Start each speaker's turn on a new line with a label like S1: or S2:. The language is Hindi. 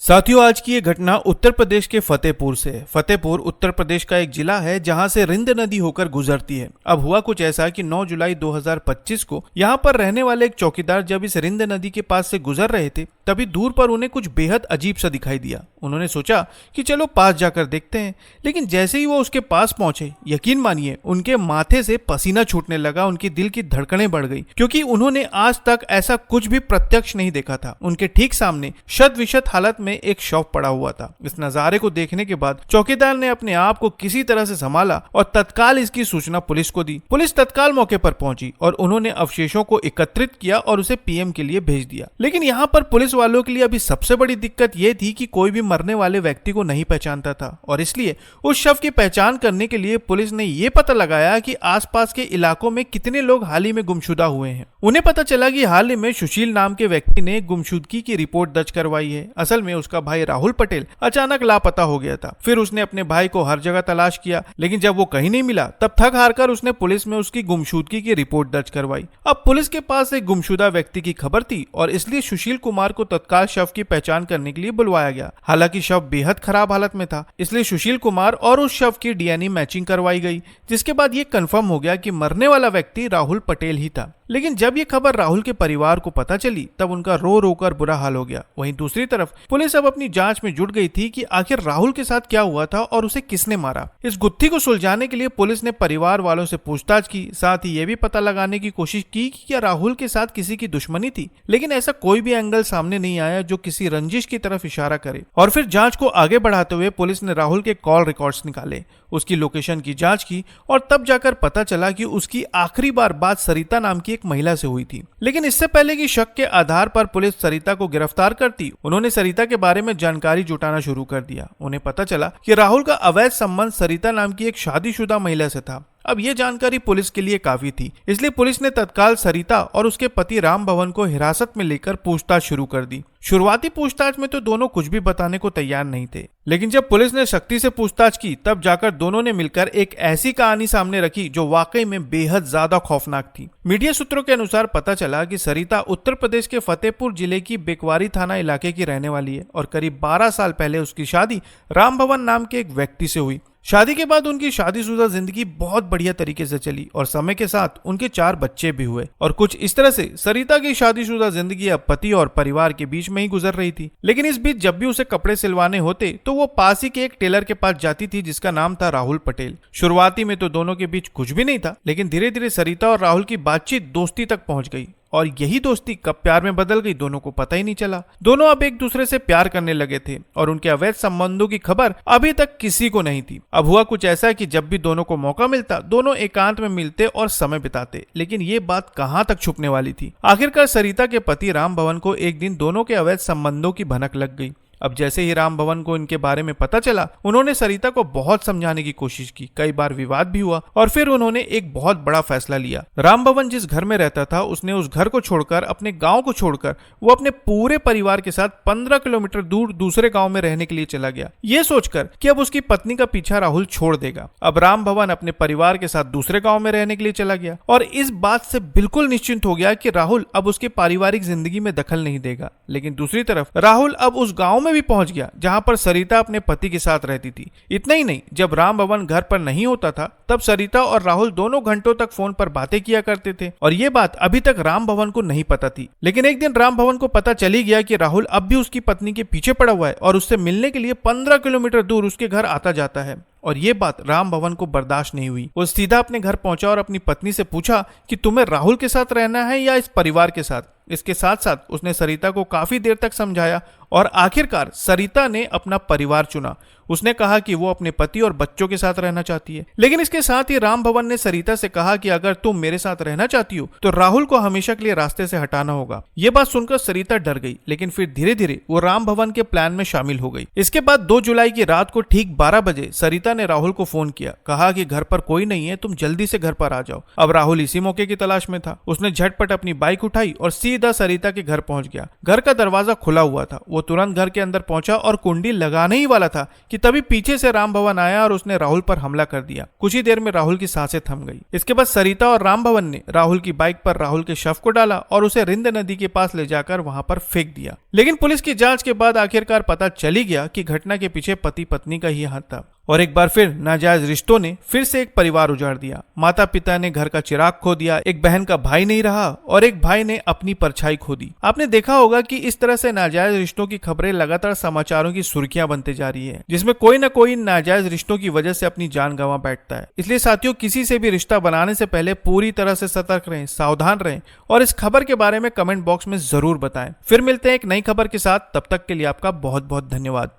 S1: साथियों, आज की ये घटना उत्तर प्रदेश के फतेहपुर से है। फतेहपुर उत्तर प्रदेश का एक जिला है जहां से रिंद नदी होकर गुजरती है। अब हुआ कुछ ऐसा कि 9 जुलाई 2025 को यहां पर रहने वाले एक चौकीदार जब इस रिंद नदी के पास से गुजर रहे थे, तभी दूर पर उन्हें कुछ बेहद अजीब सा दिखाई दिया। उन्होंने सोचा कि चलो पास जाकर देखते हैं, लेकिन जैसे ही वो उसके पास पहुंचे, यकीन मानिए उनके माथे से पसीना छूटने लगा, उनकी दिल की धड़कनें बढ़ गई, क्योंकि उन्होंने आज तक ऐसा कुछ भी प्रत्यक्ष नहीं देखा था। उनके ठीक सामने शत विशत हालत में एक शव पड़ा हुआ था। इस नजारे को देखने के बाद चौकीदार ने अपने आप को किसी तरह से संभाला और तत्काल इसकी सूचना पुलिस को दी। पुलिस तत्काल मौके पर पहुंची और उन्होंने अवशेषों को एकत्रित किया और उसे पीएम के लिए भेज दिया। लेकिन यहाँ पर पुलिस वालों के लिए अभी सबसे बड़ी दिक्कत यह थी कि कोई भी मरने वाले व्यक्ति को नहीं पहचानता था, और इसलिए उस शव की पहचान करने के लिए पुलिस ने यह पता लगाया कि आसपास के इलाकों में कितने लोग हाल ही में गुमशुदा हुए हैं। उन्हें पता चला कि हाल ही में सुशील नाम के व्यक्ति ने गुमशुदगी की रिपोर्ट दर्ज करवाई है। असल में उसका भाई राहुल पटेल अचानक लापता हो गया था। फिर उसने अपने भाई को हर जगह तलाश किया, लेकिन जब वो कहीं नहीं मिला, तब थक हारकर उसने पुलिस में उसकी गुमशुदगी की रिपोर्ट दर्ज करवाई। अब पुलिस के पास एक गुमशुदा व्यक्ति की खबर थी और इसलिए सुशील कुमार को तत्काल शव की पहचान करने के लिए बुलवाया गया। हालांकि शव बेहद खराब हालत में था, इसलिए सुशील कुमार और उस शव की डीएनए मैचिंग करवाई गई, जिसके बाद ये कंफर्म हो गया कि मरने वाला व्यक्ति राहुल पटेल ही था। लेकिन जब ये खबर राहुल के परिवार को पता चली, तब उनका रो रो कर बुरा हाल हो गया। वहीं दूसरी तरफ पुलिस अब अपनी जांच में जुट गई थी कि आखिर राहुल के साथ क्या हुआ था और उसे किसने मारा। इस गुत्थी को सुलझाने के लिए पुलिस ने परिवार वालों से पूछताछ की, साथ ही ये भी पता लगाने की कोशिश की कि क्या राहुल के साथ किसी की दुश्मनी थी, लेकिन ऐसा कोई भी एंगल सामने नहीं आया जो किसी रंजिश की तरफ इशारा करे। और फिर जांच को आगे बढ़ाते हुए पुलिस ने राहुल के कॉल रिकॉर्ड्स निकाले, उसकी लोकेशन की जांच की और तब जाकर पता चला कि उसकी आखिरी बार बात सरिता नाम की एक महिला से हुई थी। लेकिन इससे पहले कि शक के आधार पर पुलिस सरिता को गिरफ्तार करती, उन्होंने सरिता के बारे में जानकारी जुटाना शुरू कर दिया। उन्हें पता चला कि राहुल का अवैध संबंध सरिता नाम की एक शादीशुदा महिला से था। अब यह जानकारी पुलिस के लिए काफी थी, इसलिए पुलिस ने तत्काल सरिता और उसके पति राम भवन को हिरासत में लेकर पूछताछ शुरू कर दी। शुरुआती पूछताछ में तो दोनों कुछ भी बताने को तैयार नहीं थे, लेकिन जब पुलिस ने शक्ति से पूछताछ की, तब जाकर दोनों ने मिलकर एक ऐसी कहानी सामने रखी जो वाकई में बेहद ज्यादा खौफनाक थी। मीडिया सूत्रों के अनुसार पता चला कि सरिता उत्तर प्रदेश के फतेहपुर जिले की बेकवारी थाना इलाके की रहने वाली है और करीब 12 साल पहले उसकी शादी राम भवन नाम के एक व्यक्ति से हुई। शादी के बाद उनकी शादीशुदा जिंदगी बहुत बढ़िया तरीके से चली और समय के साथ उनके 4 बच्चे भी हुए। और कुछ इस तरह से सरिता की शादीशुदा जिंदगी अब पति और परिवार के बीच में ही गुजर रही थी। लेकिन इस बीच जब भी उसे कपड़े सिलवाने होते तो वो पास ही के एक टेलर के पास जाती थी, जिसका नाम था राहुल पटेल। शुरुआती में तो दोनों के बीच कुछ भी नहीं था, लेकिन धीरे धीरे सरिता और राहुल की बातचीत दोस्ती तक पहुंच गई और यही दोस्ती कब प्यार में बदल गई, दोनों को पता ही नहीं चला। दोनों अब एक दूसरे से प्यार करने लगे थे और उनके अवैध संबंधों की खबर अभी तक किसी को नहीं थी। अब हुआ कुछ ऐसा कि जब भी दोनों को मौका मिलता, दोनों एकांत में मिलते और समय बिताते। लेकिन ये बात कहां तक छुपने वाली थी। आखिरकार सरिता के पति राम भवन को एक दिन दोनों के अवैध संबंधों की भनक लग गई। अब जैसे ही राम भवन को इनके बारे में पता चला, उन्होंने सरिता को बहुत समझाने की कोशिश की, कई बार विवाद भी हुआ और फिर उन्होंने एक बहुत बड़ा फैसला लिया। राम भवन जिस घर में रहता था, उसने उस घर को छोड़कर, अपने गांव को छोड़कर, वो अपने पूरे परिवार के साथ 15 किलोमीटर दूर दूसरे गांव में रहने के लिए चला गया, ये सोचकर कि अब उसकी पत्नी का पीछा राहुल छोड़ देगा। अब राम भवन अपने परिवार के साथ दूसरे गाँव में रहने के लिए चला गया और इस बात से बिल्कुल निश्चिंत हो गया कि राहुल अब उसकी पारिवारिक जिंदगी में दखल नहीं देगा। लेकिन दूसरी तरफ राहुल अब उस गाँव में भी पहुंच गया जहां पर सरिता अपने पति के साथ रहती थी। इतना ही नहीं, जब राम भवन घर पर नहीं होता था, तब सरिता और राहुल दोनों घंटों तक फोन पर बातें किया करते थे और ये बात अभी तक राम भवन को नहीं पता थी। लेकिन एक दिन राम भवन को पता चली गया कि राहुल अब भी उसकी पत्नी के पीछे पड़ा हुआ है और उससे मिलने के लिए 15 किलोमीटर दूर उसके घर आता जाता है। और ये बात राम भवन को बर्दाश्त नहीं हुई। वो सीधा अपने घर पहुंचा और अपनी पत्नी से पूछा कि तुम्हें राहुल के साथ रहना है या इस परिवार के साथ। इसके साथ साथ उसने सरिता को काफी देर तक समझाया और आखिरकार सरिता ने अपना परिवार चुना। उसने कहा कि वो अपने पति और बच्चों के साथ रहना चाहती है। लेकिन इसके साथ ही राम भवन ने सरिता से कहा कि अगर तुम मेरे साथ रहना चाहती हो तो राहुल को हमेशा के लिए रास्ते से हटाना होगा। ये बात सुनकर सरिता डर गई, लेकिन फिर धीरे धीरे वो राम भवन के प्लान में शामिल हो गई। इसके बाद 2 जुलाई की रात को ठीक 12 बजे सरिता ने राहुल को फोन किया, कहा कि घर पर कोई नहीं है, तुम जल्दी से घर पर आ जाओ। अब राहुल इसी मौके की तलाश में था। उसने झटपट अपनी बाइक उठाई और सीधे सीधा सरिता के घर पहुंच गया। घर का दरवाजा खुला हुआ था। वो तुरंत घर के अंदर पहुंचा और कुंडी लगाने ही वाला था कि तभी पीछे से राम भवन आया और उसने राहुल पर हमला कर दिया। कुछ ही देर में राहुल की सांसें थम गई। इसके बाद सरिता और राम भवन ने राहुल की बाइक पर राहुल के शव को डाला और उसे रिंद नदी के पास ले जाकर वहां पर फेंक दिया। लेकिन पुलिस की जांच के बाद आखिरकार पता चली गया कि घटना के पीछे पति पत्नी का ही हाथ था और एक बार फिर नाजायज रिश्तों ने फिर से एक परिवार उजाड़ दिया। माता पिता ने घर का चिराग खो दिया, एक बहन का भाई नहीं रहा और एक भाई ने अपनी परछाई खो दी। आपने देखा होगा कि इस तरह से नाजायज रिश्तों की खबरें लगातार समाचारों की सुर्खियां बनते जा रही है, जिसमें कोई न कोई नाजायज रिश्तों की वजह से अपनी जान गंवा बैठता है। इसलिए साथियों, किसी से भी रिश्ता बनाने से पहले पूरी तरह से सतर्क रहें, सावधान रहें और इस खबर के बारे में कमेंट बॉक्स में जरूर बताएं। फिर मिलते हैं एक नई खबर के साथ, तब तक के लिए आपका बहुत बहुत धन्यवाद।